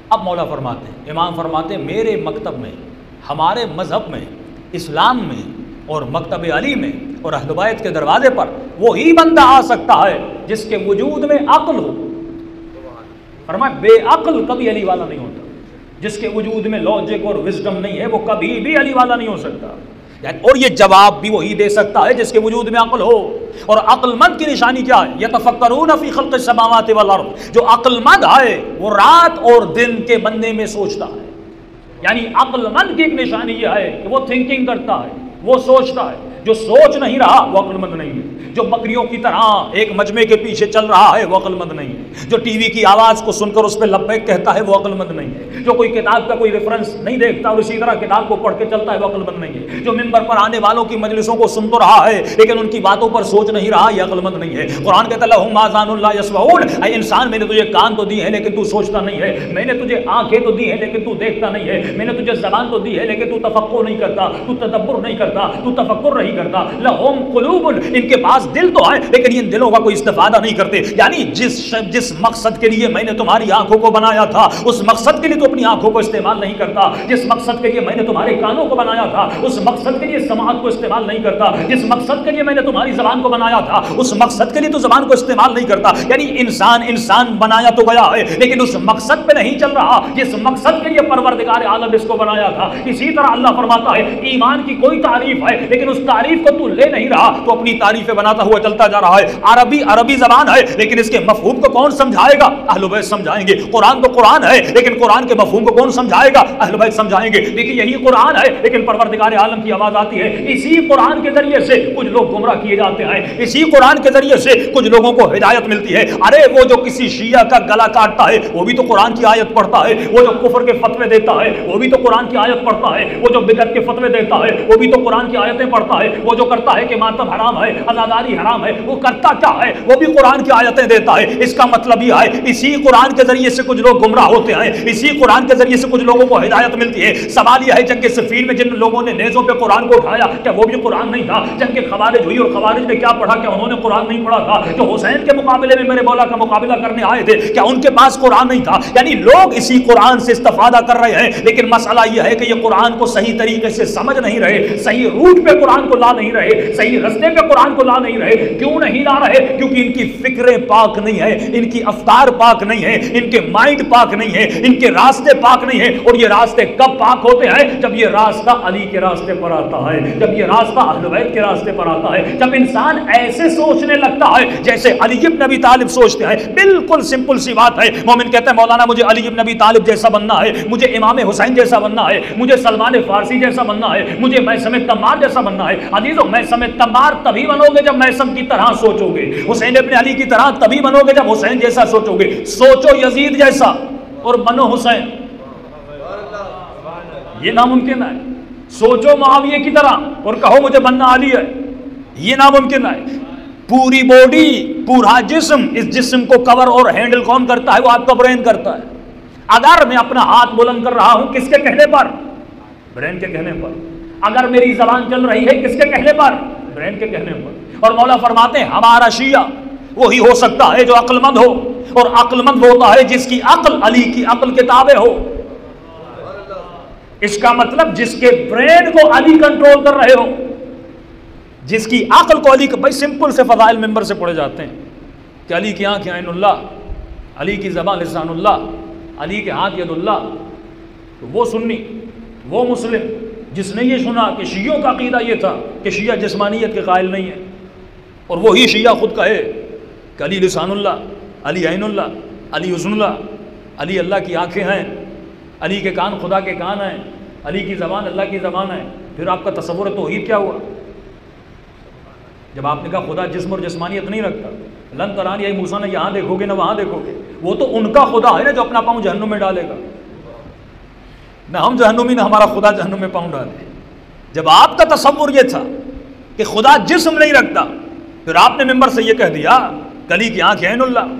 اب مولا فرماتے ہیں، امام فرماتے ہیں میرے مکتب میں، ہمارے مذہب میں، اسلام میں اور مکتب علی میں اور اہل بیت کے دروازے پر وہی بندہ آ سکتا ہے جس کے وجود میں عقل ہو. فرمایا بے عقل کبھی علی والا نہیں ہوتا. جس کے وجود میں لاجک اور وزڈم نہیں ہے وہ کبھی بھی علی والا نہیں ہو سکتا. اور یہ جواب بھی وہی دے سکتا ہے جس کے وجود میں عقل ہو. اور عقل مند کی نشانی کیا ہے؟ یتفکرون فی خلق السماوات والارض. جو عقل مند ہے وہ رات اور دن کے بننے میں سوچتا ہے. یعنی عقل مند کی ایک نشانی یہ ہے کہ وہ تھنکنگ کرتا ہے، وہ سوچتا ہے. جو سوچ نہیں رہا وہ عقل مند نہیں ہے. جو بکریوں کی طرح ایک مجمع کے پیچھے چل رہا ہے وہ عقل مند نہیں ہے. جو ٹی وی کی آواز کو سن کر اس پہ لبیک کہتا ہے وہ عقل مند نہیں ہے. جو کوئی کتاب کا کوئی ریفرنس نہیں دیکھتا اور اسی طرح کتاب کو پڑھ کے چلتا ہے وہ عقل مند نہیں ہے. جو ممبر پر آنے والوں کی مجلسوں کو سن تو رہا ہے لیکن ان کی باتوں پر سوچ نہیں رہا یہ عقل مند نہیں ہے. قرآن کہتا ہے لہم آذان لا یسمعون. اے انسان میں نے تجھے کان تو دی ہے لیکن تو سوچتا نہیں ہے. میں نے تجھے آنکھیں تو دی ہے لیکن تو دیکھتا نہیں ہے. میں نے تجھے زبان تو دی ہے لیکن تو تفکر نہیں کرتا، تو تدبر نہیں کرتا، تو تفکر نہیں کرتا. لہم قلوب، ان کے پاس دل تو ہے لیکن ان دلوں کا کوئی استفادہ نہیں کرتے. یعنی جس مقصد کے لیے میں نے تمہاری آنکھوں کو بنایا تھا اس مقصد کے لیے تو اپنی آنکھوں کو استعمال نہیں کرتا. جس مقصد کے لیے میں نے تمہارے کانوں کو بنایا تھا اس مقصد کے لیے سماعت کو استعمال نہیں کرتا. جس مقصد کے لیے میں نے تمہاری زبان کو بنایا تھا اس مقصد کے لیے تو زبان کو استعمال نہیں کرتا. یعنی انسان بنایا تو گیا ہے لیکن اس مقصد پہ نہیں چل رہا جس مقصد کے لیے پروردگار عالم اس کو بنایا تھا. اسی طرح اللہ فرماتا ہے ایمان کی کوئی تعریف ہے لیکن اس تعریف کو تو لے نہیں رہا، تو اپنی تعریفیں بناتا ہوا چلتا جا رہا ہے. عربی زبان ہے لیکن اس کے مفہوم کو کون سمجھائے گا؟ اہل بیت سمجھائیں گے. قرآن تو قرآن ہے لیکن قرآن کے مفہوم کو کون سمجھائے گا؟ اہل بیت سمجھائیں گے. دیکھیے یہی قرآن ہے لیکن پروردگار عالم کی آواز آتی ہے. اسی قرآن کے ذریعے سے کچھ لوگ گمراہ کیے جاتے ہیں، اسی قرآن کے ذریعے سے کچھ لوگوں کو ہدایت ملتی ہے. ارے وہ جو کسی شیعہ کا گلا کاٹتا ہے وہ بھی تو قرآن کی آیت پڑھتا ہے. وہ جو کفر کے فتوے دیتا ہے وہ بھی تو قرآن کی آیت پڑھتا ہے. وہ جو بدعت کے فتوے دیتا ہے وہ بھی تو قرآن کی آیتیں پڑھتا ہے. وہ جو کرتا ہے کہ ماتم حرام ہے، عزاداری حرام ہے، وہ کرتا کیا ہے؟ وہ بھی قرآن کی آیتیں دیتا ہے. اس کا مطلب یہ ہے اسی قرآن کے ذریعے سے کچھ لوگ گمراہ ہوتے ہیں، اسی قرآن کے ذریعے سے کچھ لوگوں کو ہدایت ملتی ہے. سوال یہ ہے جنگ صفین میں جن لوگوں نے نیزوں پہ قرآن کو اٹھایا کیا وہ بھی قرآن نہیں تھا؟ جنگ خوارج ہوئی اور خوارج نے کیا پڑھا؟ کیا انہوں نے قرآن نہیں پڑھا تھا؟ جو حسین کے مقابلے میں میرے مولا کا مقابلہ کرنے آئے تھے کیا ان کے پاس قرآن نہیں تھا؟ یعنی لوگ اسی قرآن سے استفادہ کر رہے ہیں لیکن مسئلہ یہ ہے کہ یہ قرآن کو صحیح طریقے سے سمجھ نہیں رہے، صحیح روٹ پہ قرآن کو لا نہیں رہے، صحیح رستے پہ قرآن کو لا نہیں رہے. کیوں نہیں لا رہے؟ کیونکہ ان کی فکریں پاک نہیں ہے، ان کی افکار پاک نہیں ہے، ان کے مائنڈ پاک نہیں ہے، ان کے راستے پاک نہیں ہے. اور یہ راستے کب پاک ہوتے ہیں؟ جب یہ راستہ علی کے راستے پر آتا ہے، جب یہ راستہ اہل بیت کے راستے پر آتا ہے، جب انسان ایسے سوچنے لگتا ہے جیسے علی بن ابی طالب سوچتے ہیں. بالکل سمپل سی بات ہے. مومن کہتا ہے مولانا مجھے علی بن ابی طالب جیسا بننا ہے، مجھے امام حسین جیسا بننا ہے، مجھے سلمان فارسی جیسا بننا ہے، مجھے میثم تمار جیسا بننا ہے. عزیزو میثم تمار تبھی بنو گے جب میثم کی طرح سوچو گے، حسین ابن علی کی طرح تبھی بنو گے جب حسین جیسا سوچو گے. سوچو یزید جیسا اور بنو حسین، یہ ناممکن ہے. سوچو معاویہ کی طرح اور کہو مجھے بننا علی ہے، یہ ناممکن ہے. پوری باڈی، پورا جسم، اس جسم کو کور اور ہینڈل کون کرتا ہے؟ وہ آپ کا برین کرتا ہے. اگر میں اپنا ہاتھ بلند کر رہا ہوں کس کے کہنے پر؟ برین کے کہنے پر. اگر میری زبان چل رہی ہے کس کے کہنے پر؟ برین کے کہنے پر. اور مولا فرماتے ہیں ہمارا شیعہ وہی ہو سکتا ہے جو عقل مند ہو، اور عقل مند ہوتا ہے جس کی عقل علی کی عقل کے تابع ہو. اس کا مطلب جس کے برین کو علی کنٹرول کر رہے ہو، جس کی عقل کو علی کا. بھائی سمپل سے فضائل ممبر سے پڑھے جاتے ہیں کہ علی کی آنکھ عین اللہ، علی کی زبان لسان اللہ، علی کے ہاتھ ید اللہ. تو وہ سنی، وہ مسلم جس نے یہ سنا کہ شیعوں کا عقیدہ یہ تھا کہ شیعہ جسمانیت کے قائل نہیں ہے، اور وہی شیعہ خود کہے کہ علی لسان اللہ، علی عین اللہ، علی حسن اللہ، علی اللہ کی آنکھیں ہیں، علی کے کان خدا کے کان ہیں، علی کی زبان اللہ کی زبان ہے. پھر آپ کا تصور توحید کیا ہوا؟ جب آپ نے کہا خدا جسم اور جسمانیت نہیں رکھتا، لن ترانی اے موسیٰ نے یہاں دیکھو گے نہ وہاں دیکھو گے. وہ تو ان کا خدا ہے نا جو اپنا پاؤں جہنم میں ڈالے گا. نہ ہم جہنمی نہ ہمارا خدا جہنم میں پاؤں ڈالے. جب آپ کا تصور یہ تھا کہ خدا جسم نہیں رکھتا، پھر آپ نے ممبر سے یہ کہہ دیا کہ علی کی آنکھ عین اللہ،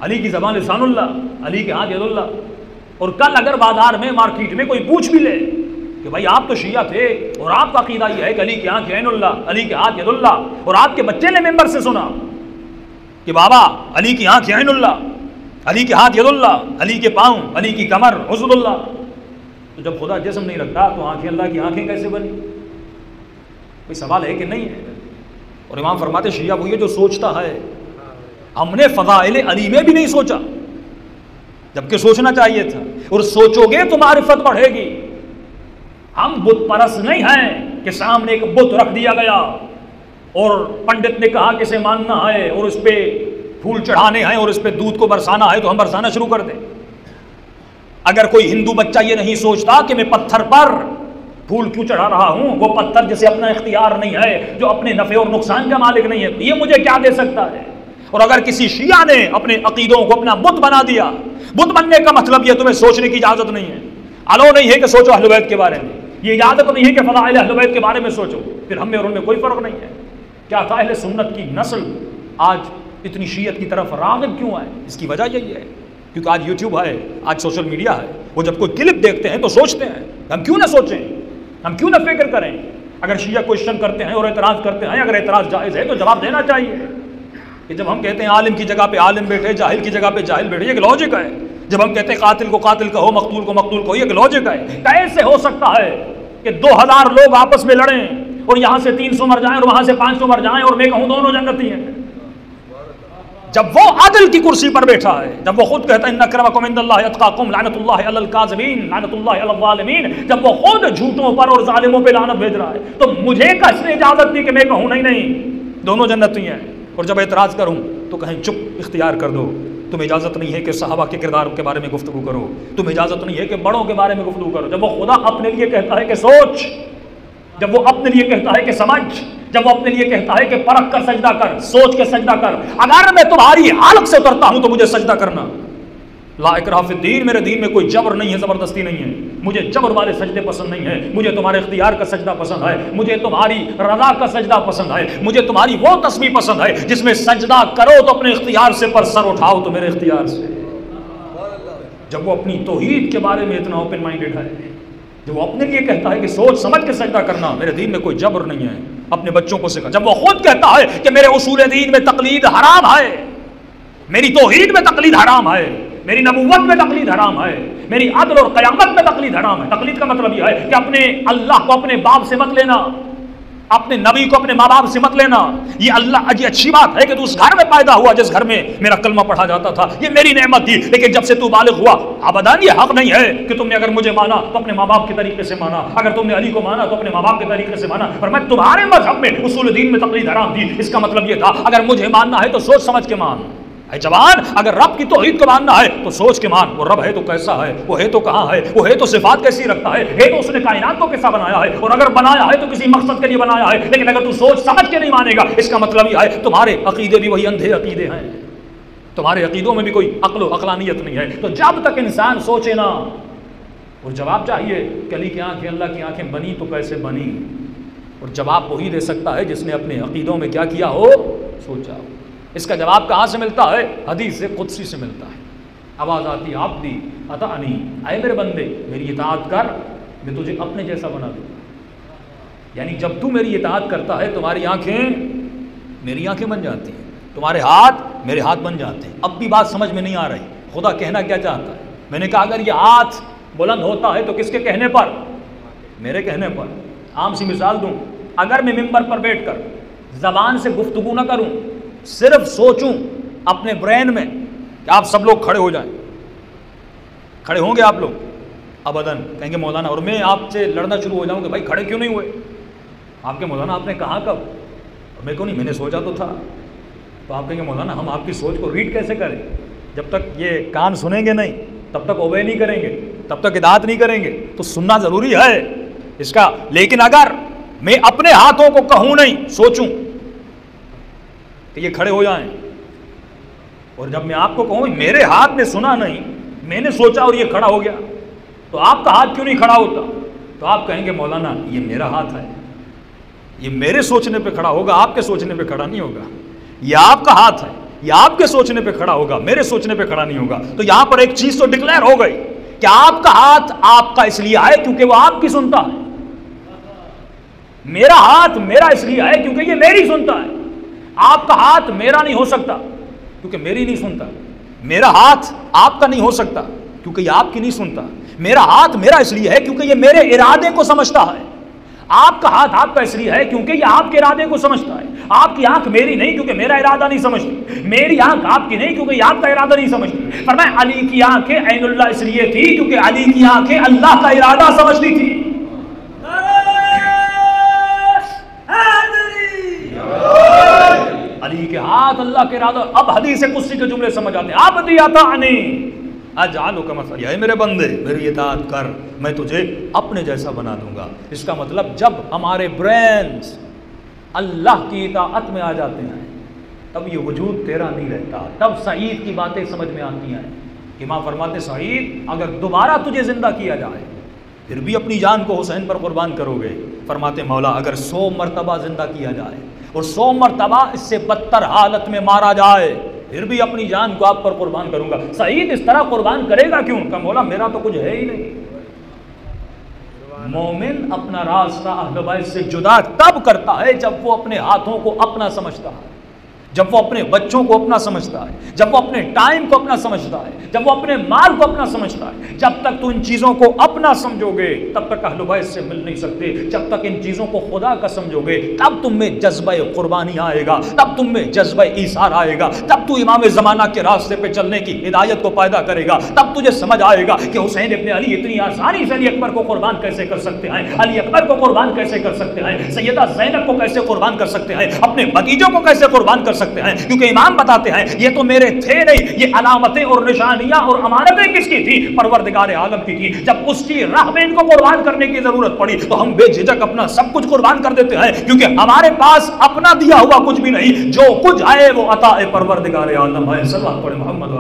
علی کی زبان لسان اللہ، علی کے ہاتھ ید اللہ. اور کل اگر بازار میں مارکیٹ میں کوئی پوچھ بھی لے کہ بھائی آپ تو شیعہ تھے اور آپ کا عقیدہ یہ ہے کہ علی کی آنکھ عین اللہ، علی کے ہاتھ ید اللہ، اور آپ کے بچے نے ممبر سے سنا کہ بابا علی کی آنکھ عین اللہ، علی کے ہاتھ ید اللہ، علی کے پاؤں، علی کی کمر عضد اللہ۔ تو جب خدا جسم نہیں رکھتا تو آنکھیں اللہ کی آنکھیں کیسے بنی؟ کوئی سوال ہے کہ نہیں ہے؟ اور امام فرماتے شیعہ وہ یہ جو سوچتا ہے، ہم نے فضائل علی میں بھی نہیں سوچا جبکہ سوچنا چاہیے تھا، اور سوچو گے تو معرفت بڑھے گی۔ ہم بت پرست نہیں ہیں کہ سامنے ایک بت رکھ دیا گیا اور پنڈت نے کہا کہ اسے ماننا ہے اور اس پہ پھول چڑھانے ہیں اور اس پہ دودھ کو برسانا ہے تو ہم برسانا شروع کر دیں۔ اگر کوئی ہندو بچہ یہ نہیں سوچتا کہ میں پتھر پر پھول کیوں چڑھا رہا ہوں، وہ پتھر جسے اپنا اختیار نہیں ہے، جو اپنے نفع اور نقصان کا مالک نہیں ہے، یہ مجھے کیا دے سکتا ہے؟ اور اگر کسی شیعہ نے اپنے عقیدوں کو اپنا بت بنا دیا، بت بننے کا مطلب یہ تمہیں سوچنے کی اجازت نہیں ہے، الو نہیں ہے کہ سوچو اہل بیت کے بارے میں، یہ اجازت نہیں ہے کہ فضائل اہل بیت کے بارے میں سوچو، پھر ہم میں اور ان میں کوئی فرق نہیں ہے۔ کیا تھا اہل سنت کی نسل آج اتنی شیعت کی طرف راغب کیوں ہے؟ اس کی وجہ یہی ہے کیونکہ آج یوٹیوب ہے، آج سوشل میڈیا ہے، وہ جب کوئی کلپ دیکھتے ہیں تو سوچتے ہیں، ہم کیوں نہ سوچیں، ہم کیوں نہ فکر کریں؟ اگر شیعہ کوشچن کرتے ہیں اور اعتراض کرتے ہیں، اگر اعتراض جائز ہے تو جواب دینا چاہیے کہ جب ہم کہتے ہیں عالم کی جگہ پہ عالم بیٹھے، جاہل کی جگہ پہ جاہل بیٹھے، یہ ایک لاجک ہے۔ جب ہم کہتے ہیں قاتل کو قاتل کہو، مقتول کو مقتول کہو، یہ ایک لاجک ہے۔ کیسے ہو سکتا ہے کہ 2000 لوگ آپس میں لڑیں اور یہاں سے 300 مر جائیں اور وہاں سے 500 مر جائیں اور میں کہوں دونوں جنتی ہیں؟ جب وہ عدل کی کرسی پر بیٹھا ہے، جب وہ خود کہتا ہے ان اکرمکم عند اللہ اتقاکم لعنت اللہ علی الکاذبین لعنت اللہ علی الظالمین، جب وہ خود جھوٹوں پر اور ظالموں پہ لعنت بھیج رہا ہے، تو مجھے کس نے اجازت دی کہ میں کہوں نہیں دونوں جنتی ہیں؟ اور جب اعتراض کروں تو کہیں چپ اختیار کر دو، تمہیں اجازت نہیں ہے کہ صحابہ کے کردار کے بارے میں گفتگو کرو، تمہیں اجازت نہیں ہے کہ بڑوں کے بارے میں گفتگو کرو۔ جب وہ خدا اپنے لیے کہتا ہے کہ سوچ، جب وہ اپنے لیے کہتا ہے کہ سمجھ، جب وہ اپنے لیے کہتا ہے کہ پرکھ کر سجدہ کر، سوچ کے سجدہ کر، اگر میں تمہاری حالت سے اترتا ہوں تو مجھے سجدہ کرنا۔ لا اکراہ فی الدین، میرے دین میں کوئی جبر نہیں ہے، زبردستی نہیں ہے، مجھے جبر والے سجدے پسند نہیں ہے، مجھے تمہارے اختیار کا سجدہ پسند ہے، مجھے تمہاری رضا کا سجدہ پسند ہے، مجھے تمہاری وہ تسبیح پسند ہے جس میں سجدہ کرو تو اپنے اختیار سے، پر سر اٹھاؤ تو میرے اختیار سے۔ جب وہ اپنی توحید کے بارے میں اتنا اوپن مائنڈڈ ہے، جب وہ اپنے لیے کہتا ہے کہ سوچ سمجھ کے سجدہ کرنا، میرے دین میں کوئی جبر نہیں ہے، اپنے بچوں کو سکھا۔ جب وہ خود کہتا ہے کہ میرے اصول دین میں تقلید حرام ہے، میری توحید میں تقلید حرام ہے، میری نبوت میں تقلید حرام ہے، میری عدل اور قیامت میں تقلید حرام ہے۔ تقلید کا مطلب یہ ہے کہ اپنے اللہ کو اپنے باپ سے مت لینا، اپنے نبی کو اپنے ماں باپ سے مت لینا۔ یہ اللہ یہ اچھی بات ہے کہ تو اس گھر میں پیدا ہوا جس گھر میں میرا کلمہ پڑھا جاتا تھا، یہ میری نعمت تھی، لیکن جب سے تو بالغ ہوا ابداً یہ حق نہیں ہے کہ تم نے اگر مجھے مانا تو اپنے ماں باپ کے طریقے سے مانا، اگر تم نے علی کو مانا تو اپنے ماں باپ کے طریقے سے مانا، اور میں تمہارے مذہب میں اصول دین میں تقلید حرام تھی۔ اس کا مطلب یہ تھا اگر مجھے ماننا ہے تو سوچ سمجھ کے مان، اے جوان، اگر رب کی توحید کو ماننا ہے تو سوچ کے مان، وہ رب ہے تو کیسا ہے، وہ ہے تو کہاں ہے، وہ ہے تو صفات کیسی رکھتا ہے تو اس نے کائنات کو کیسا بنایا ہے، اور اگر بنایا ہے تو کسی مقصد کے لیے بنایا ہے۔ لیکن اگر تو سوچ سمجھ کے نہیں مانے گا، اس کا مطلب یہ ہے تمہارے عقیدے بھی وہی اندھے عقیدے ہیں، تمہارے عقیدوں میں بھی کوئی عقل و عقلانیت نہیں ہے۔ تو جب تک انسان سوچے نا، اور جواب چاہیے کہ علی کی آنکھیں اللہ کی آنکھیں بنی تو کیسے بنی، اور جواب وہی دے سکتا ہے جس نے اپنے عقیدوں میں کیا کیا ہو، سوچا ہو۔ اس کا جواب کہاں سے ملتا ہے؟ حدیث قدسی سے ملتا ہے۔ آواز آتی ہے عبدی اطعنی، اے میرے بندے میری اطاعت کر، میں تجھے اپنے جیسا بنا دوں گا۔ یعنی جب تو میری اطاعت کرتا ہے تمہاری آنکھیں میری آنکھیں بن جاتی ہیں، تمہارے ہاتھ میرے ہاتھ بن جاتے ہیں۔ اب بھی بات سمجھ میں نہیں آ رہی، خدا کہنا کیا چاہتا ہے؟ میں نے کہا اگر یہ ہاتھ بلند ہوتا ہے تو کس کے کہنے پر؟ میرے کہنے پر۔ عام سی مثال دوں، اگر میں ممبر پر بیٹھ کر زبان سے گفتگو نہ کروں، صرف سوچوں اپنے برین میں کہ آپ سب لوگ کھڑے ہو جائیں، کھڑے ہوں گے آپ لوگ؟ ابداً کہیں گے مولانا، اور میں آپ سے لڑنا شروع ہو جاؤں کہ بھائی کھڑے کیوں نہیں ہوئے؟ آپ کے مولانا آپ نے کہا کب؟ اور میں کہوں نہیں میں نے سوچا تو تھا۔ تو آپ کہیں گے مولانا ہم آپ کی سوچ کو ریڈ کیسے کریں؟ جب تک یہ کان سنیں گے نہیں تب تک اوبے نہیں کریں گے، تب تک اطاعت نہیں کریں گے، تو سننا ضروری ہے اس کا۔ لیکن اگر میں اپنے ہاتھوں کو کہوں نہیں، سوچوں کہ یہ کھڑے ہو جائیں، اور جب میں آپ کو کہوں میرے ہاتھ نے سنا نہیں، میں نے سوچا اور یہ کھڑا ہو گیا، تو آپ کا ہاتھ کیوں نہیں کھڑا ہوتا؟ تو آپ کہیں گے مولانا یہ میرا ہاتھ ہے، یہ میرے سوچنے پہ کھڑا ہوگا، آپ کے سوچنے پہ کھڑا نہیں ہوگا۔ یہ آپ کا ہاتھ ہے، یہ آپ کے سوچنے پہ کھڑا ہوگا، میرے سوچنے پہ کھڑا نہیں ہوگا۔ تو یہاں پر ایک چیز تو ڈکلیئر ہو گئی کہ آپ کا ہاتھ آپ کا اس لیے ہے کیونکہ وہ آپ کی سنتا ہے، میرا ہاتھ میرا اس لیے ہے کیونکہ یہ میری سنتا ہے۔ آپ کا ہاتھ میرا نہیں ہو سکتا کیونکہ میری نہیں سنتا، میرا ہاتھ آپ کا نہیں ہو سکتا کیونکہ یہ آپ کی نہیں سنتا. میرا ہاتھ میرا اس لیے ہے کیونکہ یہ میرے ارادے کو سمجھتا ہے. آپ کا ہاتھ آپ کا اس لیے ہے کیونکہ یہ آپ کے ارادے کو سمجھتا ہے. آپ کی آنکھ میری نہیں کیونکہ میرا ارادہ نہیں سمجھتی. میری آنکھ آپ کی نہیں کیونکہ یہ آپ کا ارادہ نہیں سمجھتی. فرمایا علی کی آنکھیں عین اللہ اس لیے تھی کیونکہ علی کی آنکھیں اللہ کا ارادہ سمجھتی تھی. علی کے ہاتھ اللہ کے ارادہ. اب حدیث قدسی کے جملے سمجھ آتے ہیں. آپ اطیعتنی اجعلک مثلا، اے میرے بندے میری اطاعت کر، میں تجھے اپنے جیسا بنا دوں گا. اس کا مطلب جب ہمارے برینز اللہ کی اطاعت میں آ جاتے ہیں تب یہ وجود تیرا نہیں رہتا. تب سعید کی باتیں سمجھ میں آتی ہیں. امام فرماتے سعید اگر دوبارہ تجھے زندہ کیا جائے پھر بھی اپنی جان کو حسین پر قربان کرو گے. فرماتے مولا اگر 100 مرتبہ زندہ کیا جائے اور 100 مرتبہ اس سے بدتر حالت میں مارا جائے پھر بھی اپنی جان کو آپ پر قربان کروں گا. سعید اس طرح قربان کرے گا کیوں؟ کہ مولا میرا تو کچھ ہے ہی نہیں. مومن اپنا راستہ اہل بیت سے جدا تب کرتا ہے جب وہ اپنے ہاتھوں کو اپنا سمجھتا ہے، جب وہ اپنے بچوں کو اپنا سمجھتا ہے، جب وہ اپنے ٹائم کو اپنا سمجھتا ہے، جب وہ اپنے مال کو اپنا سمجھتا ہے. جب تک تو ان چیزوں کو اپنا سمجھو گے تب تک اہل بیت سے مل نہیں سکتے. جب تک ان چیزوں کو خدا کا سمجھو گے تب تم میں جذبہ قربانی آئے گا، تب تم میں جذبہ ایثار آئے گا، تب تو امام زمانہ کے راستے پہ چلنے کی ہدایت کو پیدا کرے گا. تب تجھے سمجھ آئے گا کہ حسین ابن علی اتنی آسانی سے علی اکبر کو قربان کیسے کر سکتے ہیں، علی اکبر کو قربان کیسے کر سکتے ہیں، سیدہ زینب کو کیسے قربان کر سکتے ہیں، اپنے بھتیجوں کو کیسے قربان کر سکتے ہیں. کیونکہ امام بتاتے ہیں یہ تو میرے تھے نہیں، یہ علامتیں اور نشانیاں اور امانتیں کس کی تھی؟ پروردگار عالم کی تھی. جب اس کی راہ میں ان کو قربان کرنے کی ضرورت پڑی تو ہم بے جھجک اپنا سب کچھ قربان کر دیتے ہیں کیونکہ ہمارے پاس اپنا دیا ہوا کچھ بھی نہیں. جو کچھ ہے وہ عطا پروردگار عالم ہے. صلی اللہ علیہ محمد